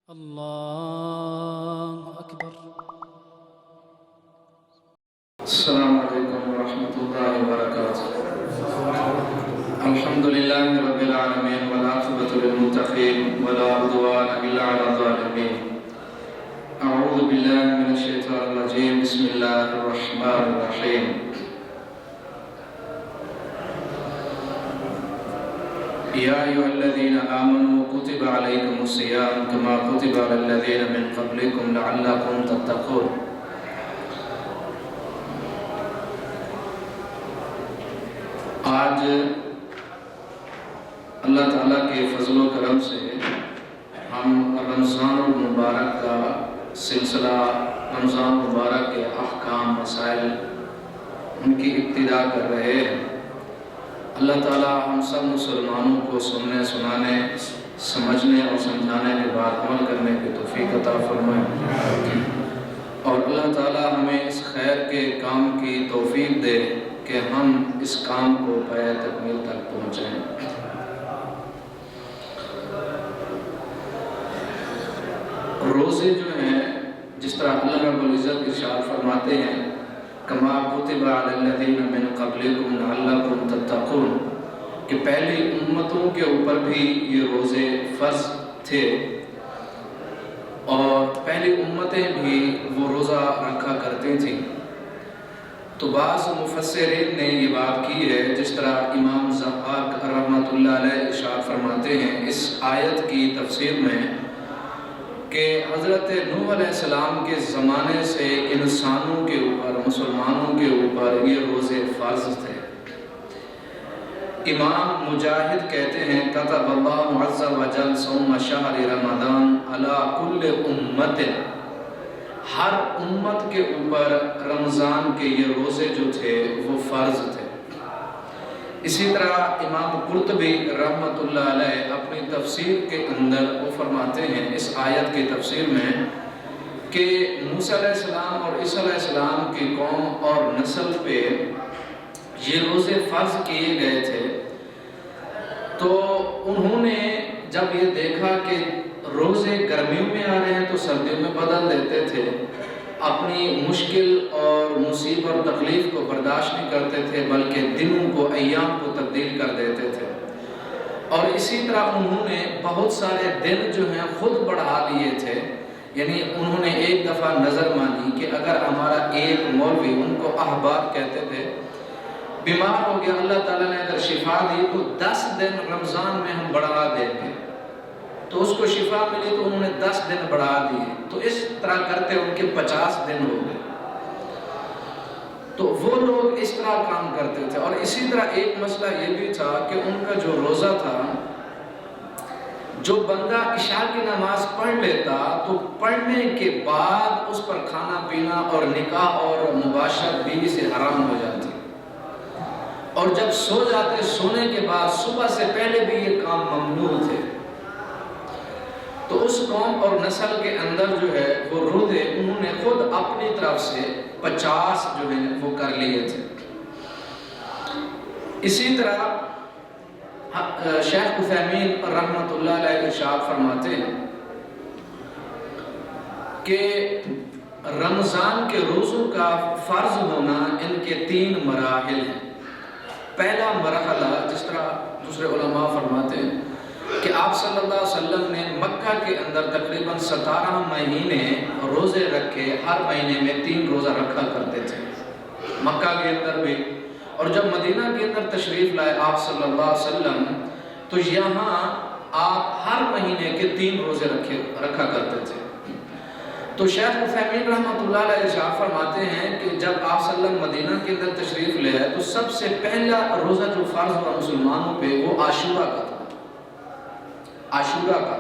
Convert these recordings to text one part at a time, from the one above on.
اللہ اکبر۔ السلام علیکم ورحمۃ اللہ وبرکاتہ۔ الحمد للہ رب العالمین والعاقبۃ للمتقین ولا عدوان الا علی الظالمین۔ اعوذ باللہ من الشیطان الرجیم، بسم اللہ الرحمن الرحیم۔ یا ایھا الذین آمنوا کتب علیکم الصیام کما کتب علی الذین من قبلکم لعلکم تتقون۔ آج اللہ تعالیٰ کے فضل و کرم سے ہم رمضان المبارک کا سلسلہ، رمضان مبارک کے احکام، مسائل، ان کی ابتدا کر رہے ہیں۔ اللہ تعالیٰ ہم سب مسلمانوں کو سننے، سنانے، سمجھنے اور سمجھانے کے بعد عمل کرنے کی توفیق عطا فرمائے، اور اللہ تعالیٰ ہمیں اس خیر کے کام کی توفیق دے کہ ہم اس کام کو پائے تکمیل تک پہنچائیں۔ روزے جو ہیں، جس طرح اللہ رب العزت ارشاد فرماتے ہیں کما کتب علی الذین من قبلکم لعلکم تتقون، کہ پہلی امتوں کے اوپر بھی یہ روزے فرض تھے اور پہلی امتیں بھی وہ روزہ رکھا کرتی تھیں۔ تو بعض مفسرین نے یہ بات کی ہے، جس طرح امام ضحاک رحمۃ اللہ علیہ ارشاد فرماتے ہیں اس آیت کی تفسیر میں کہ حضرت نوح علیہ السلام کے زمانے سے انسانوں کے اوپر، مسلمانوں کے اوپر یہ روزے فرض تھے۔ امام مجاہد کہتے ہیں کتب اللہ عز وجل صوم شہر رمضان علی کل امت، ہر امت کے اوپر رمضان کے یہ روزے جو تھے وہ فرض تھے۔ اسی طرح امام قرطبی رحمۃ اللہ علیہ اپنی تفسیر کے اندر وہ فرماتے ہیں اس آیت کی تفسیر میں کہ موسیٰ علیہ السلام اور عیسیٰ علیہ السلام کی قوم اور نسل پہ یہ روزے فرض کیے گئے تھے، تو انہوں نے جب یہ دیکھا کہ روزے گرمیوں میں آ رہے ہیں تو سردیوں میں بدل دیتے تھے، اپنی مشکل اور مصیبت اور تکلیف کو برداشت نہیں کرتے تھے بلکہ دنوں کو، ایام کو تبدیل کر دیتے تھے، اور اسی طرح انہوں نے بہت سارے دن جو ہیں خود بڑھا لیے تھے۔ یعنی انہوں نے ایک دفعہ نظر مانی کہ اگر ہمارا ایک مولوی، ان کو احباب کہتے تھے، بیمار ہو گیا، اللہ تعالیٰ نے اگر شفا دی تو 10 دن رمضان میں ہم بڑھا دیں گے، تو اس کو شفا ملی تو انہوں نے 10 دن بڑھا دیے، تو اس طرح کرتے ان کے 50 دن ہو گئے۔ تو وہ لوگ اس طرح کام کرتے تھے۔ اور اسی طرح ایک مسئلہ یہ بھی تھا کہ ان کا جو روزہ تھا، جو بندہ عشاء کی نماز پڑھ لیتا تو پڑھنے کے بعد اس پر کھانا پینا اور نکاح اور مباشرت بیوی سے حرام ہو جاتی، اور جب سو جاتے سونے کے بعد صبح سے پہلے بھی یہ کام ممنوع تھے۔ تو اس قوم اور نسل کے اندر جو ہے وہ روزے انہوں نے خود اپنی طرف سے 50 جو ہے وہ کر لیے تھے۔ اسی طرح شیخ عثیمین رحمۃ اللہ علیہ ارشاد فرماتے ہیں کہ رمضان کے روزوں کا فرض ہونا ان کے 3 مراحل ہیں۔ پہلا مرحلہ، جس طرح دوسرے علماء فرماتے ہیں کہ آپ صلی اللہ علیہ وسلم نے مکہ کے اندر تقریباً 17 مہینے روزے رکھے، ہر مہینے میں 3 روزہ رکھا کرتے تھے مکہ کے اندر بھی، اور جب مدینہ کے اندر تشریف لائے آپ صلی اللہ علیہ وسلم تو یہاں آپ ہر مہینے کے 3 روزے رکھا کرتے تھے۔ تو شیخ عثیمین رحمۃ اللہ علیہ ارشاد فرماتے ہیں کہ جب آپ صلی اللہ علیہ وسلم مدینہ کے اندر تشریف لے آئے تو سب سے پہلا روزہ جو فرض ہوا مسلمانوں پہ وہ عاشورہ کا تھا۔ عاشورہ کا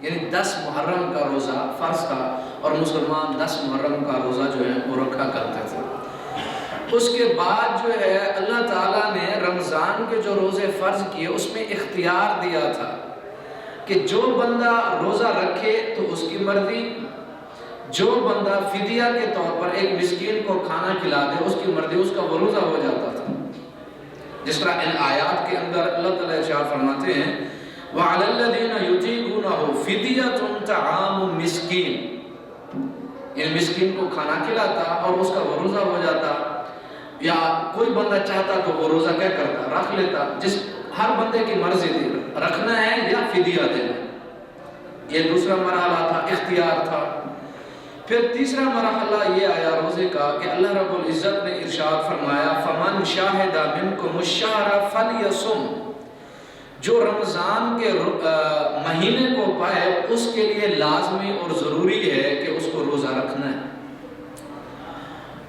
یعنی 10 محرم کا روزہ فرض تھا، اور مسلمان 10 محرم کا روزہ جو ہے وہ رکھا کرتے تھے۔ اس کے بعد جو ہے اللہ تعالیٰ نے رمضان کے جو روزے فرض کیے اس میں اختیار دیا تھا کہ جو بندہ روزہ رکھے تو اس کی مرضی، جو بندہ فدیہ کے طور پر ایک مسکین کو کھانا کھلا دے اس کی مرضی، اس کا وہ روزہ ہو جاتا تھا۔ جس طرح ان آیات کے اندر اللہ تعالیٰ ارشاد فرماتے ہیں وَعَلَى الَّذِينَ يُطِيقُونَهُ فِدْيَةٌ طَعَامُ مِسْكِين، یعنی مسکین کو کھانا کھلاتا اور اس کا وہ روزہ ہو جاتا، یا کوئی بندہ چاہتا تو وہ روزہ کیا کرتا، رکھ لیتا، جس ہر بندے کی مرضی تھی رکھنا ہے یا فدیہ دینا۔ یہ دوسرا مرحلہ تھا، اختیار تھا۔ پھر تیسرا مرحلہ یہ آیا روزے کا کہ اللہ رب العزت نے ارشاد فرمایا فَمَنْ شَاهِدَ مِنْكُمُ الشَّهْرَ فَلْيَصُمْ، جو رمضان کے مہینے کو پائے اس کے لیے لازمی اور ضروری ہے کہ اس کو روزہ رکھنا ہے۔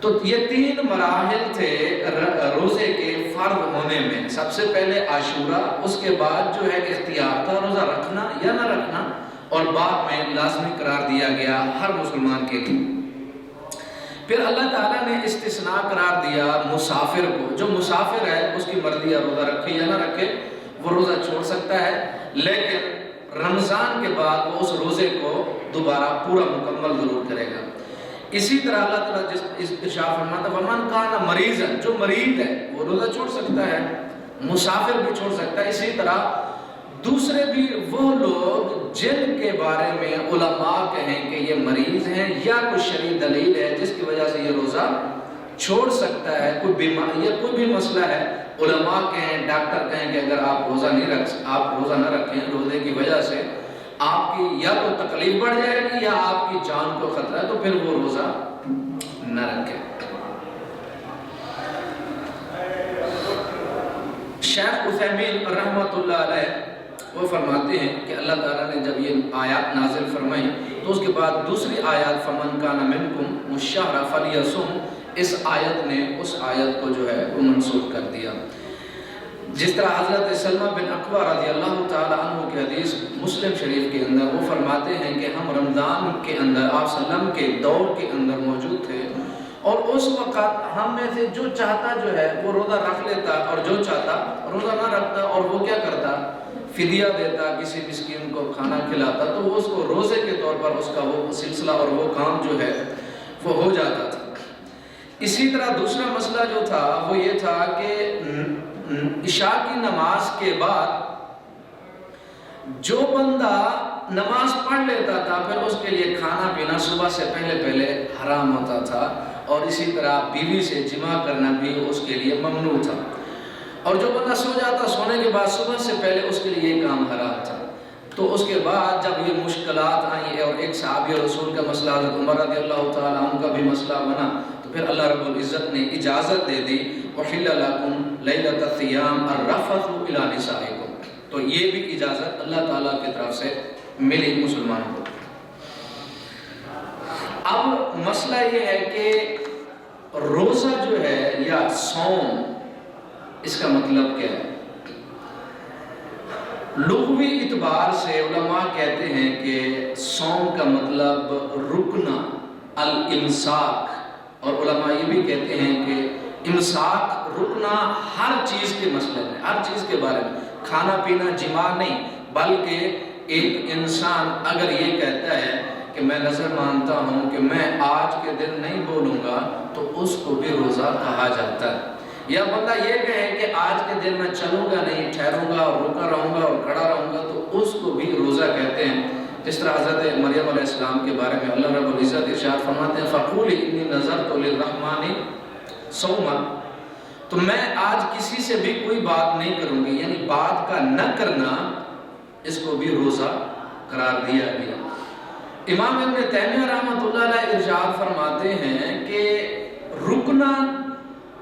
تو یہ تین مراحل تھے روزے کے فرض ہونے میں، سب سے پہلے عاشورہ، اس کے بعد جو ہے اختیار تھا روزہ رکھنا یا نہ رکھنا، اور بعد میں لازمی قرار دیا گیا ہر مسلمان کے لیے۔ پھر اللہ تعالیٰ نے استثناء قرار دیا مسافر کو، جو مسافر ہے اس کی مرضی ہے روزہ رکھے یا نہ رکھے، وہ روزہ چھوڑ سکتا ہے، لیکن رمضان کے بعد وہ اس روزے کو دوبارہ پورا مکمل ضرور کرے گا۔ اسی طرح اللہ تعالیٰ جس ارشاد فرماتا ہے وَمَنْ كَانَ مَرِيضًا، جو مریض ہے وہ روزہ چھوڑ سکتا ہے، مسافر بھی چھوڑ سکتا ہے۔ اسی طرح دوسرے بھی وہ لوگ جن کے بارے میں علماء کہیں کہ یہ مریض ہیں یا کوئی شرعی دلیل ہے جس کی وجہ سے یہ روزہ چھوڑ سکتا ہے، کوئی بیماری یا کوئی بھی مسئلہ ہے، علماء کہیں، ڈاکٹر کہیں کہ اگر آپ روزہ نہ رکھیں روزے کی وجہ سے آپ کی یا تو تکلیف بڑھ جائے گی یا آپ کی جان کو خطرہ ہے، تو پھر وہ روزہ نہ رکھیں۔ شیخ عثیمین رحمۃ اللہ علیہ وہ فرماتے ہیں کہ اللہ تعالیٰ نے جب یہ آیات نازل فرمائی تو اس کے بعد دوسری آیات فَمَنْ كَانَ مِنْكُمْ الشَّهْرَ فَلْيَصُمْ، اس آیت نے اس آیت کو جو ہے وہ منسوخ کر دیا۔ جس طرح حضرت سلمہ بن اکوع رضی اللہ تعالیٰ عنہ کی حدیث مسلم شریف کے اندر وہ فرماتے ہیں کہ ہم رمضان کے اندر آپ صلی اللہ علیہ وسلم کے دور کے اندر موجود تھے، اور اس وقت ہم میں سے جو چاہتا جو ہے وہ روزہ رکھ لیتا اور جو چاہتا روزہ نہ رکھتا، اور وہ کیا کرتا، فدیہ دیتا، کسی مسکین کو کھانا کھلاتا، تو وہ اس کو روزے کے طور پر اس کا وہ سلسلہ اور وہ کام جو ہے وہ ہو جاتا تھا۔ اسی طرح دوسرا مسئلہ جو تھا وہ یہ تھا کہ عشاء کی نماز کے بعد جو بندہ نماز پڑھ لیتا تھا پھر اس کے لیے کھانا پینا صبح سے پہلے حرام ہوتا تھا، اور اسی طرح بیوی سے جماع کرنا بھی اس کے لیے ممنوع تھا، اور جو بندہ سو جاتا سونے کے بعد صبح سے پہلے اس کے لیے یہ کام حرام تھا۔ تو اس کے بعد جب یہ مشکلات آئیں اور ایک صحابی رسول کا مسئلہ حضرت عمر رضی اللہ تعالیٰ عنہ کا بھی مسئلہ بنا، تو پھر اللہ رب العزت نے اجازت دے دی وَحِلَّ لَكُمْ لَيْلَةَ الصِّيَامِ الرَّفَثُ إِلَىٰ نِسَائِكُمْ، تو یہ بھی اجازت اللہ تعالیٰ کی طرف سے ملی مسلمانوں کو۔ اب مسئلہ یہ ہے کہ روزہ جو ہے یا صوم، اس کا مطلب کیا ہے؟ لغوی اعتبار سے علماء کہتے ہیں کہ صوم کا مطلب رکنا، الامساک، اور علماء یہ بھی کہتے ہیں کہ امساک رکنا ہر چیز کے مسئلے میں، ہر چیز کے بارے میں، کھانا پینا جماع نہیں، بلکہ ایک انسان اگر یہ کہتا ہے کہ میں نظر مانتا ہوں کہ میں آج کے دن نہیں بولوں گا تو اس کو بھی روزہ کہا جاتا ہے۔ یا بندہ یہ کہے کہ آج کے دن میں چلوں گا نہیں، ٹھہروں گا اور رکا رہوں گا اور کھڑا رہوں گا، تو اس کو بھی روزہ کہتے ہیں۔ جس طرح حضرت مریم علیہ السلام کے بارے میں اللہ رب العزت ارشاد فرماتے ہیں فَقُولِ إِنِّي نَذَرْتُ لِلرَّحْمَٰنِ صَوْمًا، تو میں آج کسی سے بھی کوئی بات نہیں کروں گی، یعنی بات کا نہ کرنا اس کو بھی روزہ قرار دیا گیا۔ امام ابن تیمیہ رحمۃ اللہ علیہ ارشاد فرماتے ہیں کہ رکنا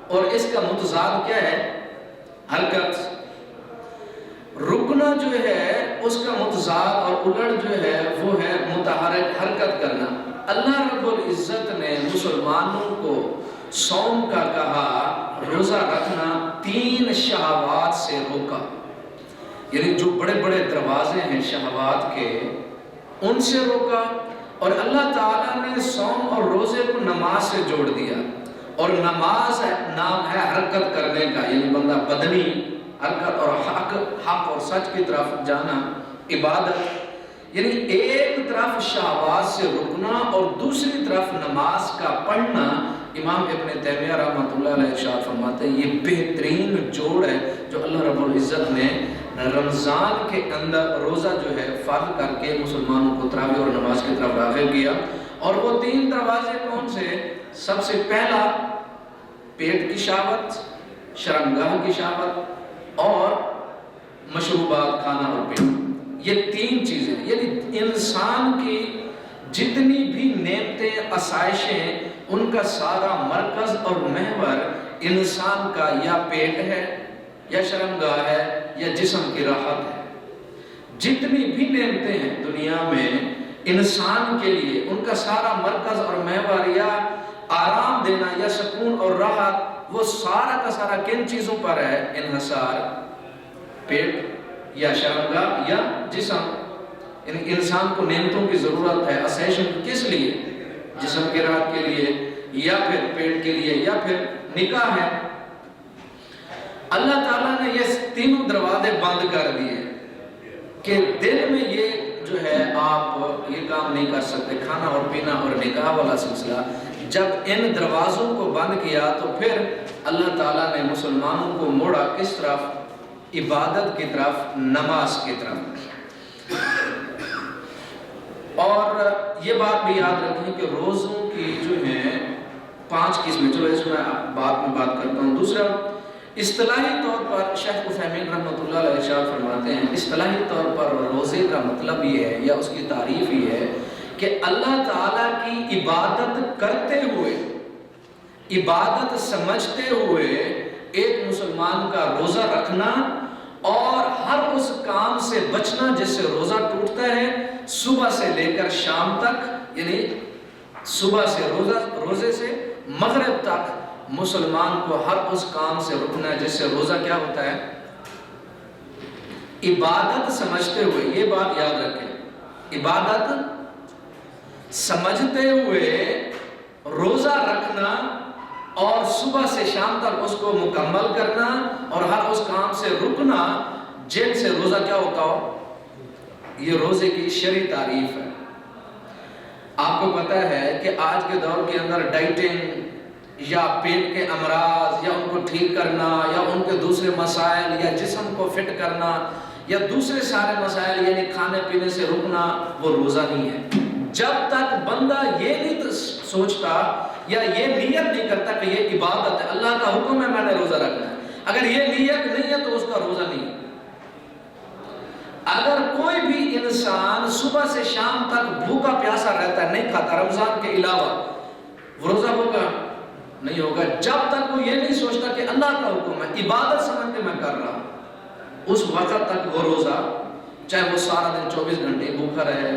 اور اس کا متضاد کیا ہے؟ حرکت۔ رکنا جو ہے اس کا متضاد اور الٹ جو ہے وہ ہے متحرک، حرکت کرنا۔ اللہ رب العزت نے مسلمانوں کو صوم کا کہا، روزہ رکھنا 3 شہوات سے روکا، یعنی جو بڑے بڑے دروازے ہیں شہوات کے ان سے روکا، اور اللہ تعالیٰ نے صوم اور روزے کو نماز سے جوڑ دیا، اور نماز نام ہے حرکت کرنے کا، یعنی بندہ بدنی حرکت اور حق اور سچ کی طرف جانا، عبادت، یعنی ایک طرف شہوات سے رکنا اور دوسری طرف نماز کا پڑھنا۔ امام ابن تیمیہ رحمۃ اللہ علیہ ارشاد فرماتے ہیں یہ بہترین جوڑ ہے جو اللہ رب العزت نے رمضان کے اندر روزہ جو ہے فرض کر کے مسلمانوں کو تراویح اور نماز کی طرف راغب کیا. اور وہ 3 دروازے کون سے؟ سب سے پہلا پیٹ کی شہوت، شرمگاہ کی شہوت اور مشروبات، کھانا اور پینا. یہ 3 چیزیں، یعنی انسان کی جتنی بھی نعمتیں، آسائشیں، ان کا سارا مرکز اور محور انسان کا یا پیٹ ہے یا شرمگاہ ہے یا جسم کی راحت ہے. جتنی بھی نعمتیں ہیں دنیا میں انسان کے لیے، ان کا سارا مرکز اور محور یا آرام دینا یا سکون اور راحت، وہ سارا کا سارا کن چیزوں پر ہے انحصار؟ پیٹ یا شرمگاہ یا جسم. انسان کو نعمتوں کی ضرورت ہے، آسائشوں کس لیے؟ جسم کی راحت کے لیے یا پھر پیٹ کے لیے یا پھر نکاح ہے. اللہ تعالیٰ نے یہ 3 دروازے بند کر دیے کہ دل میں یہ جو ہے آپ یہ کام نہیں کر سکتے، کھانا اور پینا اور نکاح والا سلسلہ. جب ان دروازوں کو بند کیا تو پھر اللہ تعالیٰ نے مسلمانوں کو موڑا کس طرف؟ عبادت کی طرف، نماز کی طرف. اور یہ بات بھی یاد رکھیں کہ روزوں کی جو ہیں 5 قسمیں، چلو اس میں بعد میں بات کرتا ہوں. دوسرا، اصطلاحی طور پر شیخ عثیمین رحمۃ اللہ علیہ ارشاد فرماتے ہیں، اصطلاحی طور پر روزے کا مطلب یہ ہے یا اس کی تعریف یہ ہے کہ اللہ تعالیٰ کی عبادت کرتے ہوئے، عبادت سمجھتے ہوئے ایک مسلمان کا روزہ رکھنا اور ہر اس کام سے بچنا جس سے روزہ ٹوٹتا ہے، صبح سے لے کر شام تک، یعنی صبح سے روزے سے مغرب تک مسلمان کو ہر اس کام سے رکنا ہے جس سے روزہ کیا ہوتا ہے؟ عبادت سمجھتے ہوئے. یہ بات یاد رکھیں، عبادت سمجھتے ہوئے روزہ رکھنا اور صبح سے شام تک اس کو مکمل کرنا اور ہر اس کام سے رکنا جن سے روزہ کیا ہوتا ہو. یہ روزے کی شرعی تعریف ہے. آپ کو پتہ ہے کہ آج کے دور کے اندر ڈائٹنگ یا پیٹ کے امراض یا ان کو ٹھیک کرنا یا ان کے دوسرے مسائل یا جسم کو فٹ کرنا یا دوسرے سارے مسائل یعنی کھانے پینے سے رکنا، وہ روزہ نہیں ہے. جب تک بندہ یہ نہیں سوچتا یا یہ نیت نہیں کرتا کہ یہ عبادت ہے، اللہ کا حکم ہے میں نے روزہ رکھنا ہے، اگر یہ نیت نہیں ہے تو اس کا روزہ نہیں ہے. اگر کوئی بھی انسان صبح سے شام تک بھوکا پیاسا رہتا ہے، نہیں کھاتا رمضان کے علاوہ، وہ روزہ ہوگا؟ نہیں ہوگا. جب تک وہ یہ نہیں سوچتا کہ اللہ کا حکم ہے، عبادت سمجھ کے میں کر رہا ہوں، اس وقت تک وہ روزہ، چاہے وہ سارا دن 24 گھنٹے بھوکا رہے،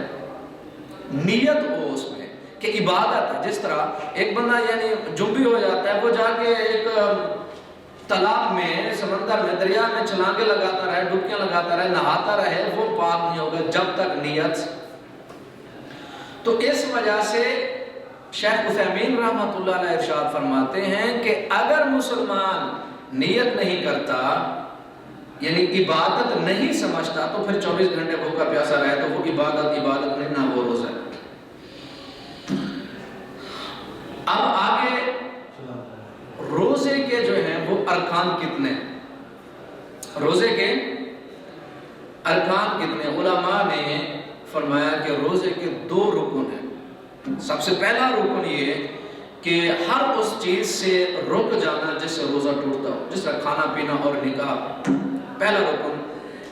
نیت ہو اس میں کہ عبادت ہے. جس طرح ایک بندہ یعنی جنبی ہو جاتا ہے، وہ جا کے ایک تالاب میں، سمندر میں، دریا میں چھلانگے لگاتا رہے، ڈبکیاں لگاتا رہے، نہاتا رہے، وہ پاک نہیں ہوگا جب تک نیت. تو اس وجہ سے شیخ عثیمین رحمۃ اللہ علیہ ارشاد فرماتے ہیں کہ اگر مسلمان نیت نہیں کرتا یعنی عبادت نہیں سمجھتا تو پھر 24 گھنٹے بھوکا پیاسا رہے تو وہ عبادت نہیں، نہ وہ روزہ. اب آگے روزے کے جو ہیں وہ ارکان کتنے، روزے کے ارکان کتنے؟ علماء نے فرمایا کہ روزے کے 2 رکن ہیں. سب سے پہلا رکن یہ کہ ہر اس چیز سے رک جانا جس سے روزہ ٹوٹتا ہو، جس طرح کھانا پینا اور نکاح، پہلا رکن.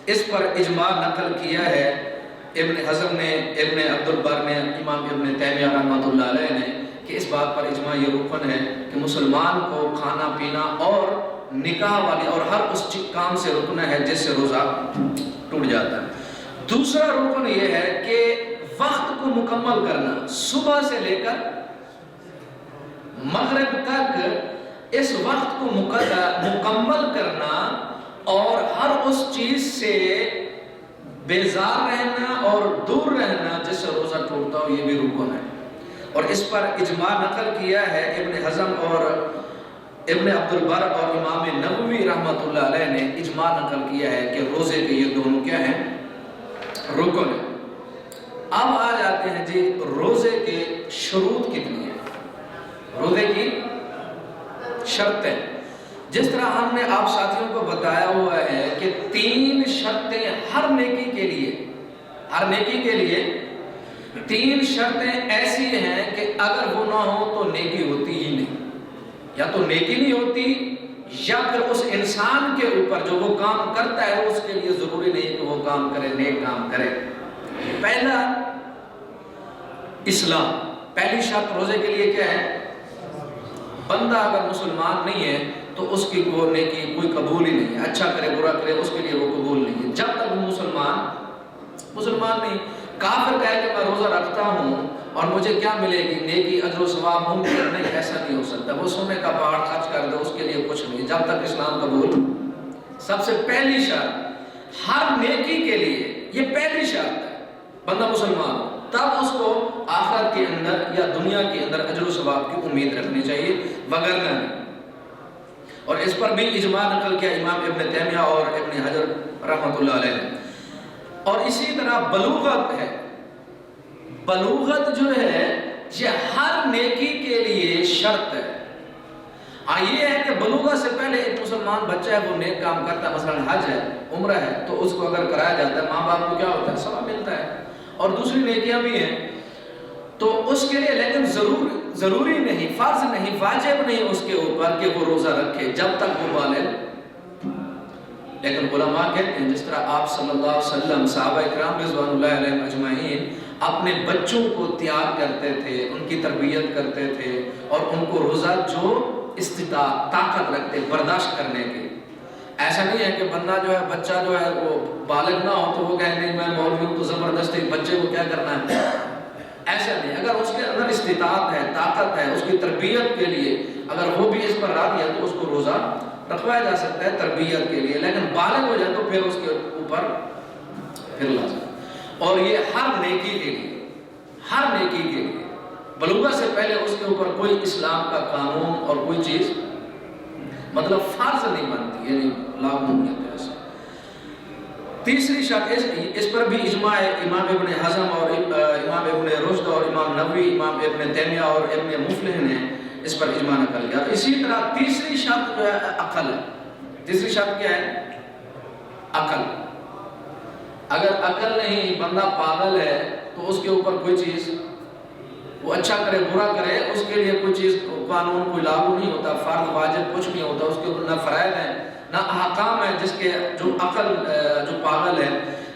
اس پر اجماع نقل کیا ہے ابن حزم نے، ابن عبد البر نے، امام ابن تیمیہ رحمۃ اللہ علیہ نے، کہ اس بات پر اجماع یہ رکن ہے کہ مسلمان کو کھانا پینا اور نکاح والی اور ہر اس کام سے رکنا ہے جس سے روزہ ٹوٹ جاتا ہے. دوسرا رکن یہ ہے کہ وقت کو مکمل کرنا، صبح سے لے کر مغرب تک اس وقت کو مکمل کرنا اور ہر اس چیز سے بیزار رہنا اور دور رہنا جس سے روزہ ٹوٹتا ہو، یہ بھی رکن ہے. اور اس پر اجماع نقل کیا ہے ابن حزم اور ابن عبد البر اور امام نووی رحمۃ اللہ علیہ نے اجماع نقل کیا ہے کہ روزے کے یہ دونوں کیا ہیں؟ رکن ہیں. اب آ جاتے ہیں جی روزے کے شروط کتنی ہیں، روزے کی شرطیں. جس طرح ہم نے آپ ساتھیوں کو بتایا ہوا ہے کہ 3 شرطیں ہر نیکی کے لیے 3 شرطیں ایسی ہیں کہ اگر وہ نہ ہو تو نیکی ہوتی ہی نہیں، یا تو نیکی نہیں ہوتی، یا پھر اس انسان کے اوپر جو وہ کام کرتا ہے اس کے لیے ضروری نہیں کہ وہ کام کرے، نیک کام کرے۔ پہلا اسلام، پہلی شرط روزے کے لیے کیا ہے؟ بندہ اگر مسلمان نہیں ہے تو اس کی وہ نیکی کوئی قبول ہی نہیں ہے، اچھا کرے برا کرے اس کے لیے وہ قبول نہیں ہے جب تک وہ مسلمان نہیں۔ کافر کہے کہ میں روزہ رکھتا ہوں اور مجھے کیا ملے گی؟ نیکی، اجر و ثواب ممکن نہیں، ایسا نہیں ہو سکتا۔ وہ سونے کا پہاڑ خرچ کر دے اس کے لیے کچھ نہیں جب تک اسلام قبول۔ سب سے پہلی شرط ہر نیکی کے لیے، یہ پہلی شرط ہے، بندہ مسلمان ہو تب اس کو آخرت کے اندر یا دنیا کے اندر اجر و ثواب کی امید رکھنی چاہیے، وگرنہ نہیں۔ اور اس پر بھی اجماع نقل کیا امام ابن تیمیہ اور ابن حجر رحمۃ اللہ علیہ نے۔ اور اسی طرح بلوغت ہے، بلوغت جو ہے یہ ہر نیکی کے لیے شرط ہے۔ یہ ہے کہ بلوغت سے پہلے ایک مسلمان بچہ ہے وہ نیک کام کرتا ہے، مثلا حج ہے، عمرہ ہے، تو اس کو اگر کرایا جاتا ہے ماں باپ کو کیا ہوتا ہے؟ ثواب ملتا ہے، اور دوسری نیکیاں بھی ہیں تو اس کے لیے، لیکن ضروری نہیں، فرض نہیں، واجب نہیں اس کے اوپر کہ وہ روزہ رکھے جب تک وہ بالغ۔ لیکن علماء کہتے ہیں جس طرح آپ صلی اللہ علیہ وسلم، صحابہ اکرام رضوان اللہ علیہم اجمعین اپنے بچوں کو تیار کرتے تھے، ان کی تربیت کرتے تھے، اور ان کو روزہ جو استطاعت، طاقت رکھتے برداشت کرنے کی۔ ایسا نہیں ہے کہ بندہ جو ہے، بچہ جو ہے وہ بالغ نہ ہو تو وہ کہے نہیں میں مولوی ہوں تو زبردستی بچے کو کیا کرنا ہے، ایسا نہیں۔ اگر اس کے اندر استطاعت ہے، طاقت ہے، اس کی تربیت کے لیے اگر وہ بھی اس پر راضی ہے تو اس کو روزہ رکھوایا جا سکتا ہے تربیت کے لیے، لیکن بالغ ہو جائے تو پھر اس کے اوپر پھر لازم۔ اور یہ ہر نیکی کے لیے بلوغت سے پہلے اس کے اوپر کوئی اسلام کا قانون اور کوئی چیز مطلب فرض نہیں بنتی، یعنی لاگو نہیں ہوتا ایسا۔ تیسری شرط اس پر بھی اجماع ہے، امام ابن حزم اور امام ابن رشد اور امام نووی، امام ابن تیمیہ اور ابن مفلح نے اس پر اجماع نقل کیا۔ اسی طرح تیسری شرط جو ہے عقل ہے۔ تیسری شرط کیا ہے؟ عقل۔ اگر عقل نہیں، بندہ پاگل ہے تو اس کے اوپر کوئی چیز، وہ اچھا کرے برا کرے اس کے لیے کوئی چیز، قانون کوئی لاگو نہیں ہوتا، فرض واجب کچھ نہیں ہوتا، اس کے اوپر نہ فرائض ہیں نہ احکام ہے، جس کے جو عقل، جو پاگل ہے،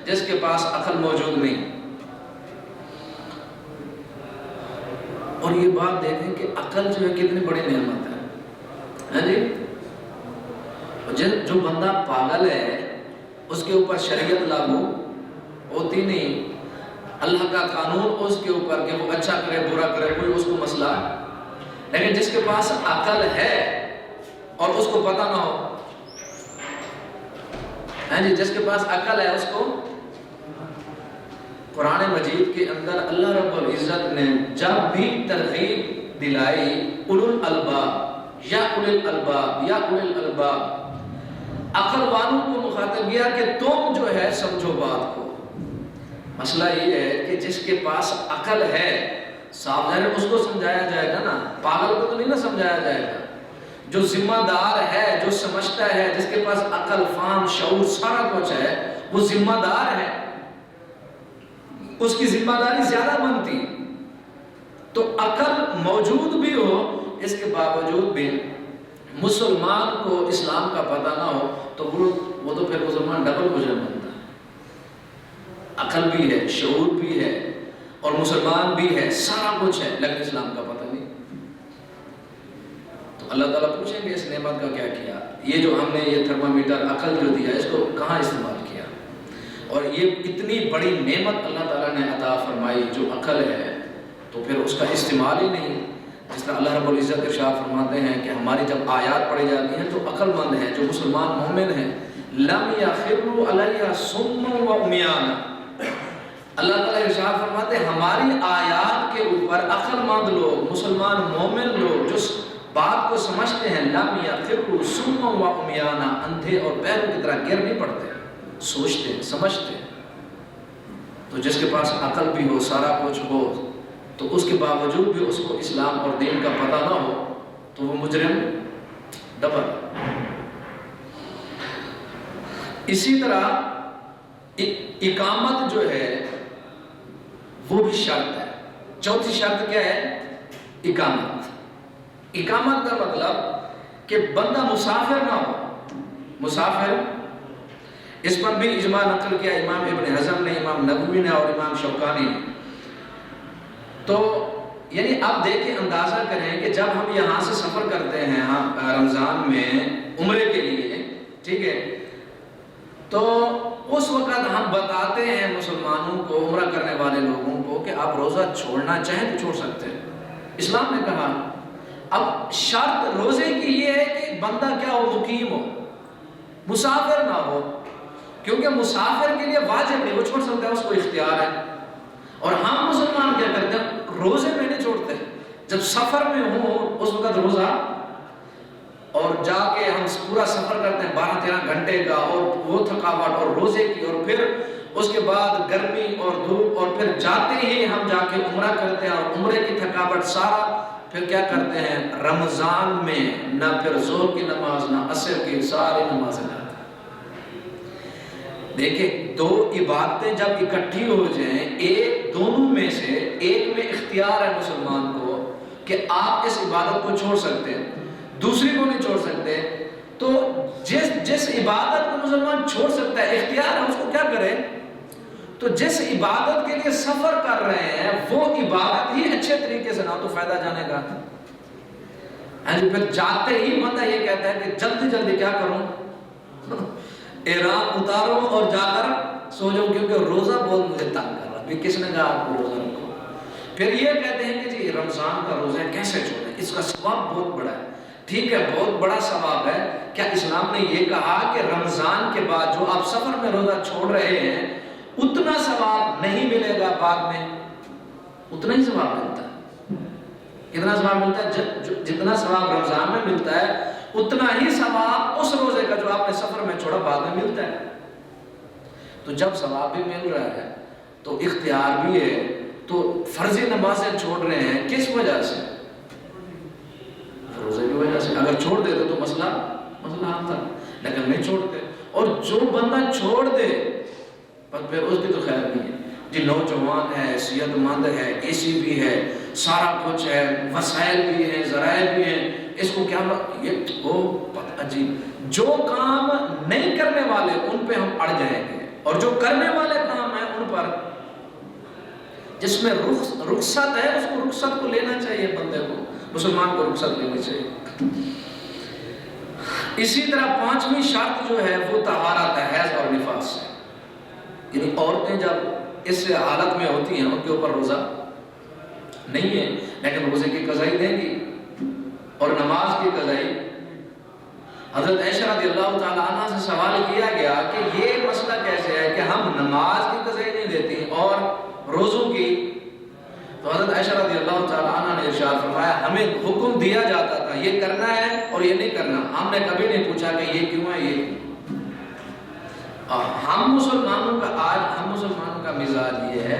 جس کے پاس عقل موجود نہیں۔ اور یہ بات دیکھیں کہ عقل جو ہے کتنی بڑی نعمت ہے جی۔ جو بندہ پاگل ہے اس کے اوپر شریعت لاگو ہوتی نہیں، اللہ کا قانون اس کے اوپر کہ وہ اچھا کرے برا کرے کوئی اس کو مسئلہ، لیکن جس کے پاس عقل ہے اور اس کو پتہ نہ ہو، جی جس کے پاس عقل ہے اس کو، قرآن مجید کے اندر اللہ رب العزت نے جب بھی ترغیب دلائی اولو الالباب یا اولو الالباب یا اولو الالباب، عقل والوں کو مخاطب کیا کہ تم جو ہے سمجھو بات کو۔ مسئلہ یہ ہے کہ جس کے پاس عقل ہے صاحب اس کو سمجھایا جائے گا نا، پاگل کو تو نہیں نا سمجھایا جائے گا۔ جو ذمہ دار ہے، جو سمجھتا ہے، جس کے پاس عقل، فہم، شعور سارا کچھ ہے، وہ ذمہ دار ہے، اس کی ذمہ داری زیادہ بنتی۔ تو عقل موجود بھی ہو اس کے باوجود بھی مسلمان کو اسلام کا پتہ نہ ہو تو وہ تو پھر مسلمان ڈبل مجرم بنتا ہے۔ عقل بھی ہے، شعور بھی ہے اور مسلمان بھی ہے، سارا کچھ ہے، لیکن اسلام کا پتہ نہیں۔ تو اللہ تعالیٰ پوچھیں گے اس نعمت کا کیا کیا؟ یہ جو ہم نے یہ تھرمامیٹر عقل جو دیا اس کو کہاں استعمال کیا؟ اور یہ اتنی بڑی نعمت اللہ تعالیٰ نے عطا فرمائی جو عقل ہے، تو پھر اس کا استعمال ہی نہیں۔ جس طرح اللہ رب العزت ارشاد فرماتے ہیں کہ ہماری جب آیات پڑھی جاتی ہیں تو عقل مند ہیں، جو مسلمان مومن ہیں، لم یخروا علیہا صما وعمیانا، اللہ تعالیٰ ارشاد فرماتے ہیں ہماری آیات کے اوپر عقل مند لوگ، مسلمان مومن لوگ جو بات کو سمجھتے ہیں، لم یخروا صما وعمیانا، اندھے اور بہروں کی طرح گر نہیں پڑتے، سوچتے ہیں، سمجھتے ہیں۔ تو جس کے پاس عقل بھی ہو، سارا کچھ ہو، تو اس کے باوجود بھی اس کو اسلام اور دین کا پتہ نہ ہو تو وہ مجرم ڈبل۔ اسی طرح اقامت جو ہے وہ بھی شرط ہے. چوتھی شرط کیا ہے؟ اقامت. اقامت کا مطلب کہ بندہ مسافر نہ ہو. مسافر، اس پر بھی اجماع نقل کیا امام ابن حزم نے، امام نووی نے اور امام شوکانی نے. تو یعنی اب دیکھیں، اندازہ کریں کہ جب ہم یہاں سے سفر کرتے ہیں رمضان میں عمرے کے لیے، ٹھیک ہے، تو اس وقت ہم بتاتے ہیں مسلمانوں کو، عمرہ کرنے والے لوگوں کو، کہ آپ روزہ چھوڑنا چاہیں تو چھوڑ سکتے ہیں. اسلام نے کہا. اب شرط روزے کی یہ ہے کہ بندہ کیا ہو؟ مقیم ہو، مسافر نہ ہو. کیونکہ مسافر کے لیے واجب نہیں، وہ چھوڑ سکتا ہے، اس کو اختیار ہے. اور ہم مسلمان کیا کرتے ہیں؟ روزے میں نہیں چھوڑتے. جب سفر میں ہوں اس وقت روزہ، اور جا کے ہم پورا سفر کرتے ہیں 12-13 گھنٹے کا، اور وہ تھکاوٹ اور روزے کی، اور پھر اس کے بعد گرمی اور دھوپ، اور پھر جاتے ہی ہم جا کے عمرہ کرتے ہیں، اور عمرے کی تھکاوٹ سارا پھر کیا کرتے ہیں رمضان میں، نہ پھر ظہر کی نماز نہ عصر کی، ساری نمازیں جاتے ہیں. دیکھیں، دو عبادتیں جب اکٹھی ہو جائیں، ایک دونوں میں سے ایک میں اختیار ہے مسلمان کو کہ آپ اس عبادت کو چھوڑ سکتے ہیں، دوسری کو نہیں چھوڑ سکتے. تو جس عبادت کو مسلمان چھوڑ سکتا ہے، اختیار ہے، اس کو کیا کرے؟ تو جس عبادت کے لیے سفر کر رہے ہیں وہ عبادت ہی اچھے طریقے سے نہ تو فائدہ جانے گا. پھر جاتے ہی بندہ یہ کہتا ہے کہ جلدی جلدی کیا کروں، احرام اتارو اور جا کر سو جاؤں، کیونکہ روزہ بہت مجھے تنگ کر رہا. کس نے کہا آپ کو روزہ رکھو؟ پھر یہ کہتے ہیں کہ جی رمضان کا روزہ کیسے چھوڑیں، اس کا ثواب بہت بڑا ہے. ٹھیک ہے، بہت بڑا ثواب ہے. کیا اسلام نے یہ کہا کہ رمضان کے بعد جو آپ سفر میں روزہ چھوڑ رہے ہیں اتنا ثواب نہیں ملے گا بعد میں؟ اتنا ہی ثواب ملتا ہے. کتنا ثواب ملتا ہے؟ جتنا ثواب رمضان میں ملتا ہے اتنا ہی ثواب اس روزے کا جو آپ نے سفر میں چھوڑا بعد میں ملتا ہے. تو جب ثواب بھی مل رہا ہے تو اختیار بھی ہے، تو فرضی نمازیں چھوڑ رہے ہیں کس وجہ سے؟ روزے کی وجہ سے. اگر چھوڑ دیتے تو مسئلہ حل تھا، لیکن نہیں چھوڑتے. اور جو بندہ چھوڑ دے پھر اس کی تو خیر نہیں ہے. جی نوجوان ہے، صحت مند ہے، اے سی بھی ہے، سارا کچھ ہے، وسائل بھی ہیں، ذرائع بھی ہیں، اس کو کیا یہ وہ پتہ جی. جو کام نہیں کرنے والے ان پہ ہم اڑ جائیں گے، اور جو کرنے والے کام ہیں ان پر، جس میں رخصت ہے اس کو رخصت کو لینا چاہیے. بندے کو، مسلمان کو رخصت لینی چاہیے. اسی طرح پانچویں شرط جو ہے وہ طہارت ہے حیض اور نفاس سے. یعنی عورتیں جب اس حالت میں ہوتی ہیں ان کے اوپر روزہ نہیں ہے، لیکن روزے کی قضائی دیں گی اور نماز کی قضائی. حضرت عائشہ رضی اللہ تعالی عنہ سے سوال کیا گیا کہ یہ مسئلہ کیسے ہے کہ ہم نماز کی قضائی نہیں دیتی اور روزوں کی؟ تو حضرت عائشہ رضی اللہ تعالی عنہ نے ارشاد فرمایا ہمیں حکم دیا جاتا تھا یہ کرنا ہے اور یہ نہیں کرنا، ہم نے کبھی نہیں پوچھا کہ یہ کیوں ہے یہ کیوں. ہم مسلمانوں کا مزاج یہ ہے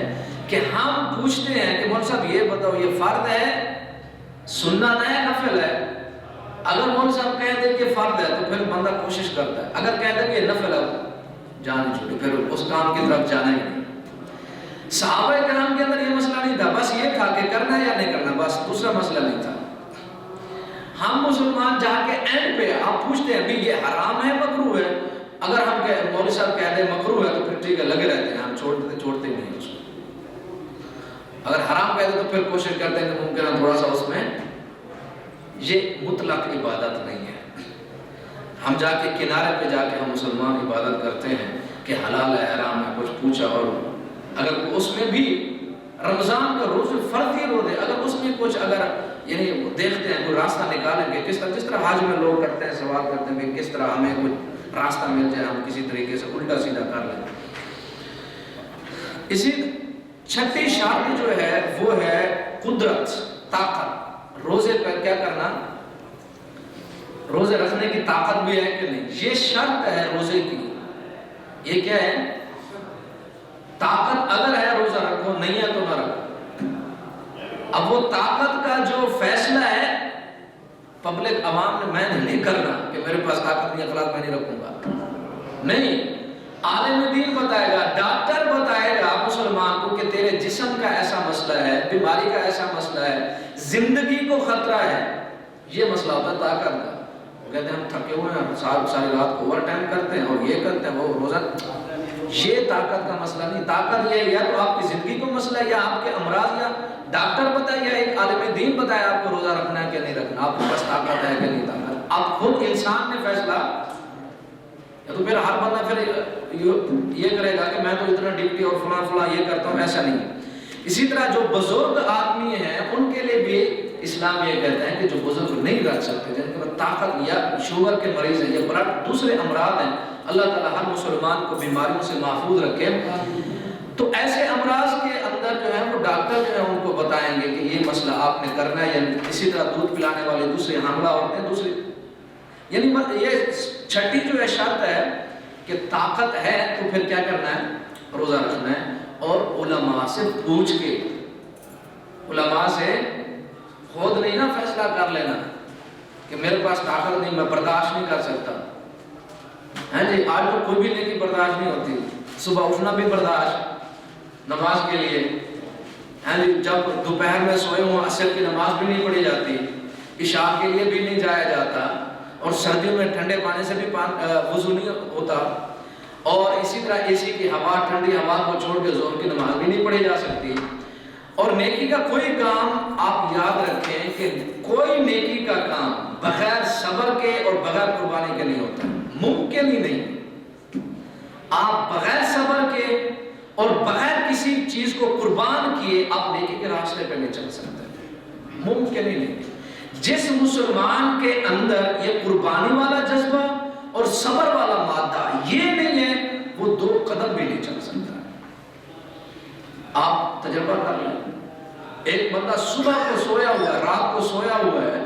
کہ ہم پوچھتے ہیں کہ مولوی صاحب یہ بتاؤ یہ فرض ہے، سنت ہے، نفل ہے؟ اگر مولوی صاحب کہہ دیں کہ فرض ہے تو پھر بندہ کوشش کرتا ہے، اگر کہہ دیں کہ نفل ہے جان چھوڑی، پھر اس کام کی طرف جانا ہی نہیں. صحابہ کرام کے اندر یہ مسئلہ نہیں تھا، بس یہ تھا کہ کرنا ہے یا نہیں کرنا، بس دوسرا مسئلہ نہیں تھا. ہم مسلمان جا کے اینڈ پہ آپ پوچھتے ہیں بھی یہ حرام ہے مکروہ ہے؟ اگر ہم مولوی صاحب کہہ دیں مکروہ ہے تو پھر ٹھیک ہے لگے رہتے ہیں، ہم چھوڑتے نہیں اس کو. اگر حرام کہہ دیں تو پھر کوشش کرتے ہیں کہ ممکن ہے تھوڑا سا اس میں، یہ مطلق عبادت نہیں ہے. ہم جا کے کنارے پہ جا کے ہم مسلمان عبادت کرتے ہیں کہ حلال ہے حرام ہے، کچھ پوچھا، اور اگر اس میں بھی رمضان کا روز فرض ہی روزے، اگر اس میں کچھ اگر یعنی دیکھتے ہیں کوئی راستہ نکالیں گے، جس طرح حج میں لوگ کرتے ہیں سوال کرتے ہیں کہ کس طرح ہمیں کوئی راستہ مل جائے ہم کسی طریقے سے الٹا سیدھا کر لیں. اسی چھٹی شرط جو ہے وہ ہے قدرت، طاقت. روزے پر کیا کرنا، روزے رکھنے کی طاقت بھی ہے کہ نہیں، یہ شرط ہے روزے کی. یہ کیا ہے؟ طاقت اگر ہے روزہ رکھو، نہیں ہے تو نہ رکھو. اب وہ طاقت کا جو فیصلہ ہے پبلک عوام نے میں نہیں کرنا کہ میرے پاس طاقت نہیں اخلاق میں نہیں رکھوں گا، نہیں. عالم دین بتائے گا، ڈاکٹر بتائے گا مسلمان کو کہ تیرے جسم کا ایسا مسئلہ ہے، بیماری کا ایسا مسئلہ ہے، زندگی کو خطرہ ہے. یہ مسئلہ ہوتا ہے طاقت کا. وہ کہتے ہیں ہم تھکے ہوئے ہیں، ساری رات کو اوور ٹائم کرتے ہیں اور یہ کرتے ہیں وہ روزہ. یہ طاقت کا مسئلہ نہیں. طاقت یہ یا تو آپ کی زندگی کو مسئلہ ہے، یا آپ کے امراض، یا ڈاکٹر بتائے یا ایک عالم دین بتائے آپ کو روزہ رکھنا ہے کہ نہیں رکھنا، آپ کے پاس طاقت ہے کہ نہیں طاقت. آپ خود انسان نے فیصلہ. تو پھر ہر بندہ پھر یہ کرے گا کہ میں تو اتنا ڈیوٹی اور فلاں یہ کرتا ہوں، ایسا نہیں. اسی طرح جو بزرگ آدمی ہیں ان کے لیے بھی اسلام یہ کہتا ہے کہ جو بزرگ نہیں رکھ سکتے، جن کے پاس طاقت یا شوگر کے مریض ہیں یا بلڈ دوسرے امراض ہیں، اللہ تعالیٰ ہر مسلمان کو بیماریوں سے محفوظ رکھے. تو ایسے امراض کے اندر جو ہے وہ ڈاکٹر جو ہے ان کو بتائیں گے کہ یہ مسئلہ آپ نے کرنا ہے. یعنی اسی طرح دودھ پلانے والے دوسرے حاملہ عورتیں دوسری، یعنی یہ چھٹی جو ہے شرط ہے کہ طاقت ہے تو پھر کیا کرنا ہے؟ روزہ رکھنا ہے. اور علماء سے پوچھ کے، علماء سے خود نہیں نا فیصلہ کر لینا کہ میرے پاس طاقت نہیں، میں برداشت نہیں کر سکتا. ہاں جی، آج تو کوئی بھی نیکی برداشت نہیں ہوتی. صبح اٹھنا بھی برداشت نماز کے لیے. ہاں جی، جب دوپہر میں سوئے ہوں عصر کی نماز بھی نہیں پڑھی جاتی، عشاء کے لیے بھی نہیں جایا جاتا، اور سردیوں میں ٹھنڈے پانی سے بھی وضو نہیں ہوتا، اور اسی طرح اے سی کی ہوا، ٹھنڈی ہوا کو چھوڑ کے ظہر کی نماز بھی نہیں پڑھی جا سکتی. اور نیکی کا کوئی کام آپ یاد رکھیں کہ کوئی نیکی کا کام بغیر صبر کے اور بغیر قربانی کے نہیں ہوتا، ممکن ہی نہیں. آپ بغیر صبر کے اور بغیر کسی چیز کو قربان کیے آپ نیکی کے راستے پہ نہیں چل سکتے، ممکن ہی نہیں. جس مسلمان کے اندر یہ قربانی والا جذبہ اور صبر والا مادہ یہ نہیں ہے، وہ 2 قدم بھی نہیں چل سکتا. آپ تجربہ کر لیں. ایک بندہ صبح کو سویا ہوا ہے، رات کو سویا ہوا ہے،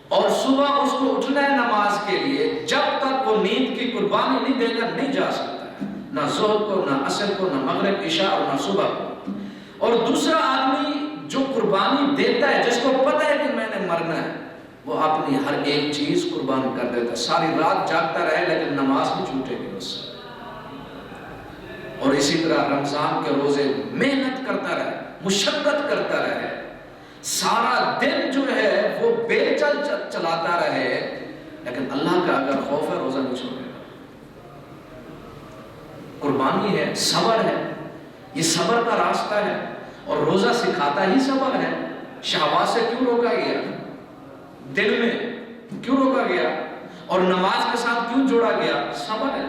اور صبح اس کو اٹھنا ہے نماز کے لیے، جب تک وہ نیند کی قربانی نہیں دے کر نہیں جا سکتا ہے، نہ ظہر کو، نہ عصر کو، نہ مغرب عشاء اور نہ صبح کو. اور دوسرا آدمی جو قربانی دیتا ہے، جس کو پتہ ہے کہ میں نے مرنا ہے، وہ اپنی ہر ایک چیز قربان کر دیتا ہے. ساری رات جاگتا رہے لیکن نماز نہیں چھوٹے گی اس سے. اور اسی طرح رمضان کے روزے محنت کرتا رہے، مشقت کرتا رہے، سارا دن جو ہے وہ بے چلاتا رہے، لیکن اللہ کا اگر خوف ہے روزہ نہیں چھوڑے گا. قربانی ہے، صبر ہے، یہ صبر کا راستہ ہے، اور روزہ سکھاتا ہی صبر ہے. شہوات سے کیوں روکا گیا؟ دن میں کیوں روکا گیا؟ اور نماز کے ساتھ کیوں جوڑا گیا؟ صبر ہے.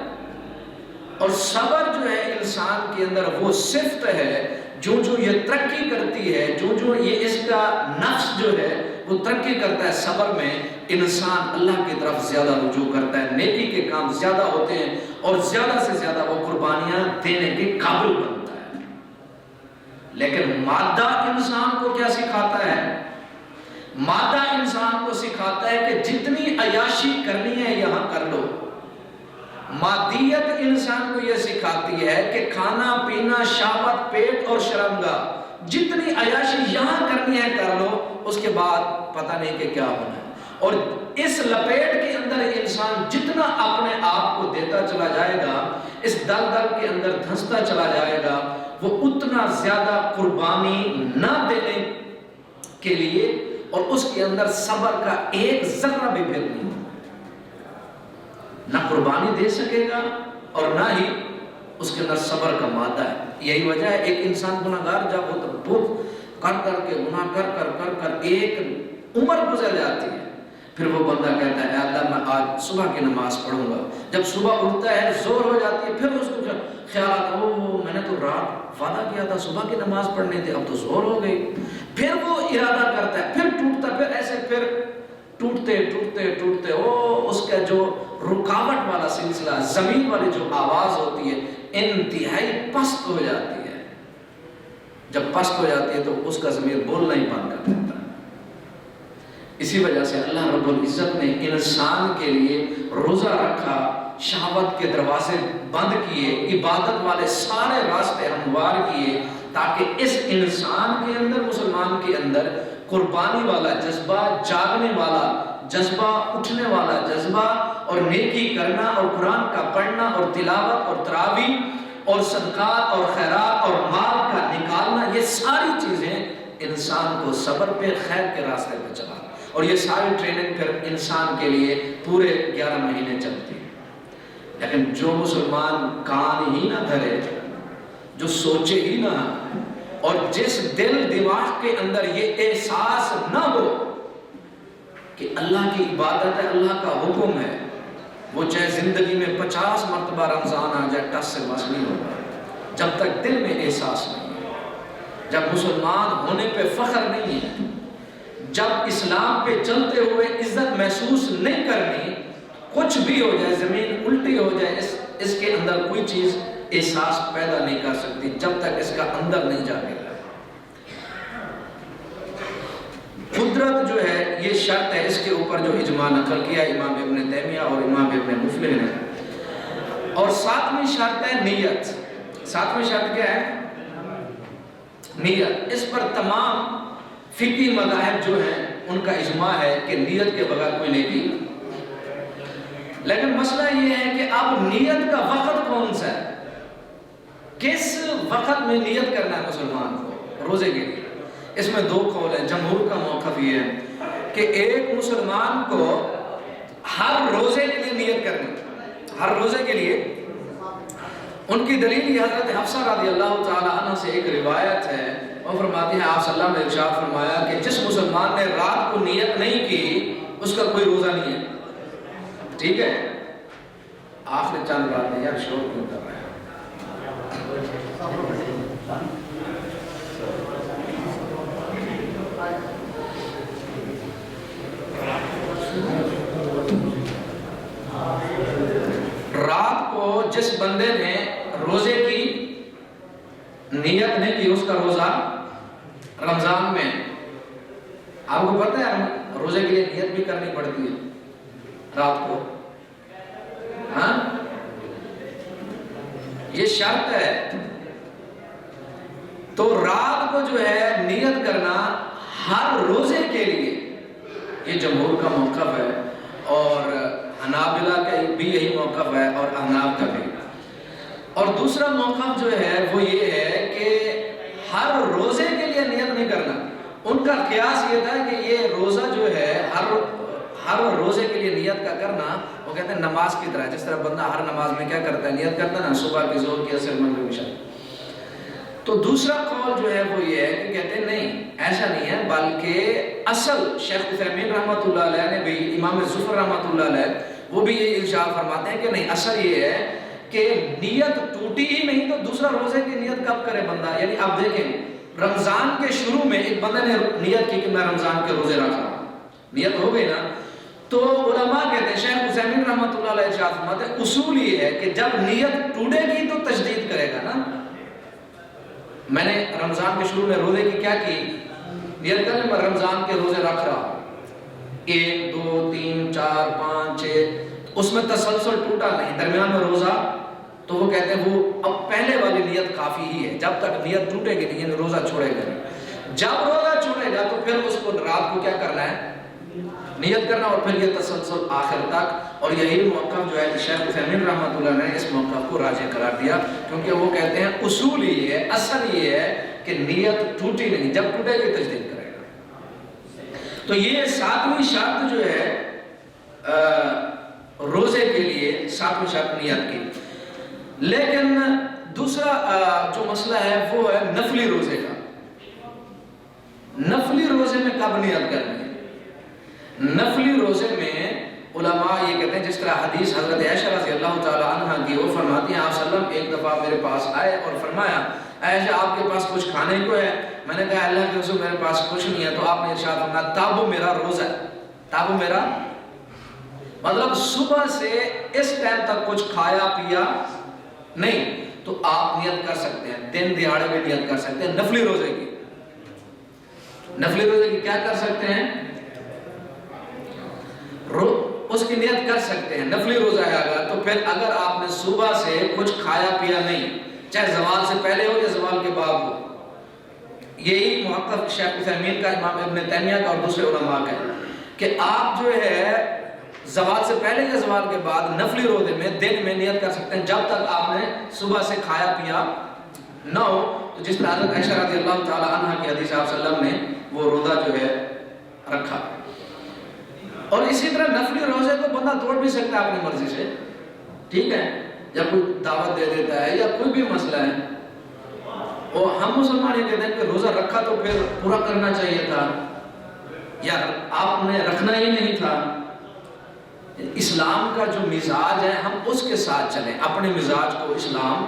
اور صبر جو ہے انسان کے اندر وہ صفت ہے، جو یہ ترقی کرتی ہے، جو یہ اس کا نفس جو ہے وہ ترقی کرتا ہے. صبر میں انسان اللہ کی طرف زیادہ رجوع کرتا ہے، نیکی کے کام زیادہ ہوتے ہیں، اور زیادہ سے زیادہ وہ قربانیاں دینے کے قابل بنتا ہے. لیکن مادہ انسان کو کیا سکھاتا ہے؟ مادہ انسان کو سکھاتا ہے کہ جتنی عیاشی کرنی ہے یہاں کر لو. مادیت انسان کو یہ سکھاتی ہے کہ کھانا پینا، شہوت، پیٹ اور شرمگاہ، جتنی عیاشی یہاں کرنی ہے کر لو، اس کے بعد پتہ نہیں کہ کیا ہونا ہے. اور اس لپیٹ کے اندر انسان جتنا اپنے آپ کو دیتا چلا جائے گا، اس دلدل کے اندر دھنستا چلا جائے گا، وہ اتنا زیادہ قربانی نہ دینے کے لیے، اور اس کے اندر صبر کا ایک ذرہ بھی پھر نہیں، نہ قربانی دے سکے گا اور نہ ہی اس کے اندر صبر کا مادہ ہے. یہی وجہ ہے ایک انسان گناہگار جب وہ بہت کر کے گناہ کر ایک عمر گزر جاتی ہے، پھر وہ بندہ کہتا ہے اے اللہ میں آج صبح کی نماز پڑھوں گا. جب صبح اٹھتا ہے زور ہو جاتی ہے، پھر اس کو خیال آتا ہے میں نے تو رات وعدہ کیا تھا صبح کی نماز پڑھنے تھے، اب تو زور ہو گئی. پھر وہ ارادہ کرتا ہے، پھر ٹوٹتا، پھر ایسے پھر ٹوٹتے اس کا جو رکاوٹ والا سلسلہ، زمین والی جو آواز ہوتی ہے انتہائی پست ہو جاتی ہے. جب پست ہو جاتی ہے تو اس کا ضمیر بولنا ہی بند کر دیتا ہے. اسی وجہ سے اللہ رب العزت نے انسان کے لیے روزہ رکھا، شہوت کے دروازے بند کیے، عبادت والے سارے راستے ہموار کیے، تاکہ اس انسان کے اندر، مسلمان کے اندر قربانی والا جذبہ، جاگنے والا جذبہ، اٹھنے والا جذبہ اور نیکی کرنا اور قرآن کا پڑھنا اور تلاوت اور تراویح اور صدقات اور خیرات اور مال کا نکالنا، یہ ساری چیزیں انسان کو صبر پہ، خیر کے راستے پہ چلا، اور یہ ساری ٹریننگ پھر انسان کے لیے پورے 11 مہینے چلتی ہے۔ لیکن جو مسلمان کان ہی نہ دھرے، جو سوچے ہی نہ، اور جس دل دماغ کے اندر یہ احساس نہ ہو کہ اللہ کی عبادت ہے، اللہ کا حکم ہے، وہ چاہے زندگی میں 50 مرتبہ رمضان آ جائے، ٹس سے بس نہیں ہوگا۔ جب تک دل میں احساس نہیں ہے، جب مسلمان ہونے پہ فخر نہیں ہے، جب اسلام پہ چلتے ہوئے عزت محسوس نہیں کرنی، کچھ بھی ہو جائے، زمین الٹی ہو جائے، اس کے اندر کوئی چیز احساس پیدا نہیں کر سکتی جب تک اس کا اندر نہیں جا گا۔ قدرت جو ہے یہ شرط ہے، اس کے اوپر جو اجماع نقل کیا امام ابن تیمیہ اور امام ابن مفلح نے۔ اور 7ویں شرط ہے نیت۔ 7ویں شرط کیا ہے؟ نیت۔ اس پر تمام فقہی مذاہب جو ہیں ان کا اجماع ہے کہ نیت کے بغیر کوئی نیکی۔ لیکن مسئلہ یہ ہے کہ اب نیت کا وقت کون سا ہے؟ کس وقت میں نیت کرنا ہے مسلمان کو روزے کے لیے؟ اس میں 2 قول ہیں۔ جمہور کا موقف یہ ہے کہ ایک مسلمان کو ہر روزے کے لیے نیت کرنی، ہر روزے کے لیے۔ ان کی دلیل یہ حضرت حفصہ رضی اللہ تعالی عنہ سے ایک روایت ہے، وہ فرماتی ہیں آپ صلی اللہ علیہ وسلم نے ارشاد فرمایا کہ جس مسلمان نے رات کو نیت نہیں کی اس کا کوئی روزہ نہیں ہے۔ ٹھیک ہے، آخری چند باتیں، یار شور کیوں کر رہے ہیں؟ رات کو جس بندے نے روزے کی نیت نہیں کی، اس کا روزہ رمضان میں، آپ کو پتہ ہے روزے کے لیے نیت بھی کرنی پڑتی ہے رات کو، ہاں یہ شرط ہے۔ تو رات کو جو ہے نیت کرنا ہر روزے کے لیے، یہ جمہور کا موقف ہے، اور حنابلہ کا بھی یہی موقف ہے، اور احناف کا بھی۔ اور دوسرا موقف جو ہے وہ یہ ہے کہ ہر روزے کے لیے نیت نہیں کرنا۔ ان کا قیاس یہ تھا کہ یہ روزہ جو ہے ہر روزے کے لیے نیت کا کرنا، وہ کہتے ہیں نماز کی طرح، جس طرح بندہ ہر نماز میں کیا کرتا ہے، نیت کرتا ہے نا، صبح کی، ظہر کی، عصر، مغرب، عشاء۔ تو دوسرا قول جو ہے وہ یہ ہے کہ کہتے ہیں نہیں، ایسا نہیں ہے، بلکہ اصل شیخ عثیمین رحمۃ اللہ علیہ نے بھی، امام زفر رحمۃ اللہ علیہ وہ بھی یہ ارشاد فرماتے ہیں کہ نہیں، اصل یہ ہے کہ نیت ٹوٹی ہی نہیں تو دوسرا روزے کی نیت کب کرے بندہ؟ یعنی آپ دیکھیں رمضان کے شروع میں ایک بندے نے نیت کی کہ میں رمضان کے روزے رکھ رہا ہوں، نیت ہو گئی نا، تو علماء کہتے ہیں، شیخ عثیمین رحمۃ اللہ علیہ ارشاد فرماتے ہیں اصول یہ ہے کہ جب نیت ٹوٹے گی تو تجدید کرے گا نا۔ میں نے رمضان کے شروع میں روزے کی کیا کی، نیت کر لیں میں رمضان کے روزے رکھ رہا ہوں، 1 2 3 4 5 6، اس میں تسلسل ٹوٹا نہیں، درمیان میں روزہ، تو وہ کہتے ہیں وہ اب پہلے والی نیت کافی ہی ہے، جب تک نیت ٹوٹے گی نہیں، یعنی روزہ چھوڑے گا نہیں۔ جب روزہ چھوڑے گا تو پھر اس کو رات کو کیا کرنا ہے، نیت کرنا، اور پھر یہ تسلسل آخر تک۔ اور یہی موقف جو ہے شیخ عثیمین رحمۃ اللہ نے اس موقف کو راجح قرار دیا، کیونکہ وہ کہتے ہیں اصول یہ ہے، اصل یہ ہے کہ نیت ٹوٹی نہیں، جب ٹوٹے گی تجدید کرے گا۔ تو یہ 7ویں شرط جو ہے روزے کے لیے، 7ویں شرط نیت کی۔ لیکن دوسرا جو مسئلہ ہے وہ ہے نفلی روزے کا۔ نفلی روزے میں کب نیت کرنی ہے؟ نفلی روزے میں علماء یہ کہتے ہیں، جس طرح حدیث حضرت عائشہ رضی اللہ تعالی عنہ کی، وہ فرماتی ہیں آپ صلی اللہ علیہ وسلم ایک دفعہ میرے پاس آئے اور فرمایا عائشہ آپ کے پاس کچھ کھانے کو ہے؟ میں نے کہا اللہ کے رسول میرے پاس کچھ نہیں ہے، تو آپ نے ارشاد فرمایا تاب میرا روزہ ہے، تاب میرا مطلب صبح سے اس ٹائم تک کچھ کھایا پیا نہیں، تو آپ نیت کر سکتے ہیں، دن دیہاڑے میں نیت کر سکتے ہیں نفلی روزے کی۔ نفلی روزے کی کیا کر سکتے ہیں؟ اس کی نیت کر سکتے ہیں، نفلی روزہ ہے اگر، تو پھر اگر آپ نے صبح سے کچھ کھایا پیا نہیں، چاہے زوال سے پہلے ہو یا زوال کے بعد ہو، یہی محقق شیخ عثیمین کا، امام ابن تیمیہ کا اور دوسرے علماء کا ہے کہ آپ جو ہے زوال سے پہلے یا زوال کے بعد نفلی روزے میں دن میں نیت کر سکتے ہیں جب تک آپ نے صبح سے کھایا پیا نہ ہو. تو جس طرح حضرت عائشہ رضی اللہ تعالی عنہ کی حدیث آپ صلی اللہ علیہ وسلم نے وہ روزہ جو ہے رکھا. اور اسی طرح نفلی روزے کو بندہ توڑ بھی سکتا ہے اپنی مرضی سے, ٹھیک ہے, یا کوئی دعوت دے دیتا ہے یا کوئی بھی مسئلہ ہے. اور ہم مسلمان یہ کہتے ہیں کہ روزہ رکھا تو پھر پورا کرنا چاہیے تھا یا آپ نے رکھنا ہی نہیں تھا. اسلام کا جو مزاج ہے ہم اس کے ساتھ چلیں, اپنے مزاج کو اسلام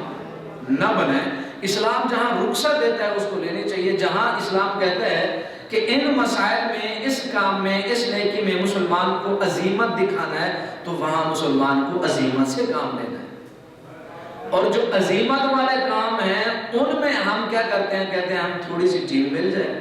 نہ بنائیں. اسلام جہاں رخصت دیتا ہے اس کو لینی چاہیے. جہاں اسلام کہتا ہے کہ ان مسائل میں, اس کام میں, اس نیکی میں مسلمان کو عزیمت دکھانا ہے تو وہاں مسلمان کو عزیمت سے کام لینا ہے. اور جو عزیمت والے کام ہیں ان میں ہم کیا کرتے ہیں, کہتے ہیں ہم تھوڑی سی ٹیم مل جائے.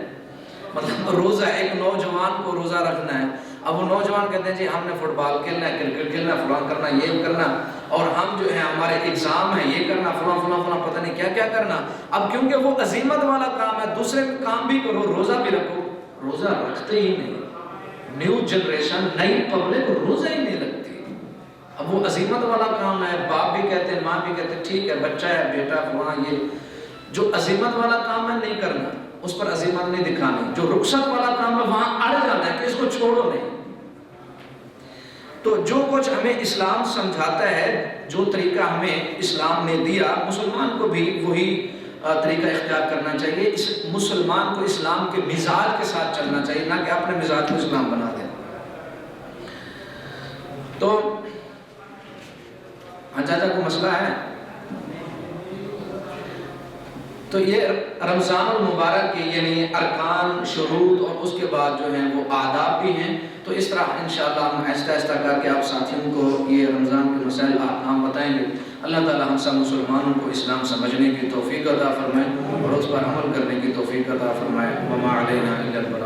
مطلب روزہ, ایک نوجوان کو روزہ رکھنا ہے, اب وہ نوجوان کہتے ہیں جی ہم نے فٹ بال کھیلنا ہے, کرکٹ کھیلنا ہے, فلاں کرنا, یہ کرنا, اور ہم جو ہے ہمارے ایگزام ہے یہ کرنا, فلاں فلاں فلاں پتہ نہیں کیا کیا کرنا. اب کیونکہ وہ عزیمت والا کام ہے, دوسرے کام بھی کرو, روزہ بھی رکھو. روزہ رکھتے ہی نہیں. نیو جنریشن, نئی پبلک روزہ ہی نہیں رکھتی. اب وہ عزیمت والا کام ہے, باپ بھی کہتے ہیں, ماں بھی کہتے ہیں ٹھیک ہے بچہ ہے, بیٹا فلاں, یہ جو عزیمت والا کام ہے نہیں کرنا, اس پر عزیمت نہیں دکھانی. جو رخصت والا کام ہے وہاں اڑ جانا ہے کہ اس کو چھوڑو نہیں. تو جو کچھ ہمیں اسلام سمجھاتا ہے, جو طریقہ ہمیں اسلام نے دیا, مسلمان کو بھی وہی طریقہ اختیار کرنا چاہیے. اس مسلمان کو اسلام کے مزاج کے ساتھ چلنا چاہیے, نہ کہ اپنے مزاج کو اسلام بنا دیں. تو چاچا کو مسئلہ ہے. تو یہ رمضان المبارک کے یعنی ارکان, شروط اور اس کے بعد جو ہیں وہ آداب بھی ہیں. تو اس طرح انشاءاللہ ہم آہستہ آہستہ کر کے آپ ساتھیوں کو یہ رمضان کے مسائل احکام بتائیں گے. اللہ تعالی ہم سب مسلمانوں کو اسلام سمجھنے کی توفیق عطا فرمائے اور اس پر عمل کرنے کی توفیق عطا فرمائے. وما علینا الا البلاغ.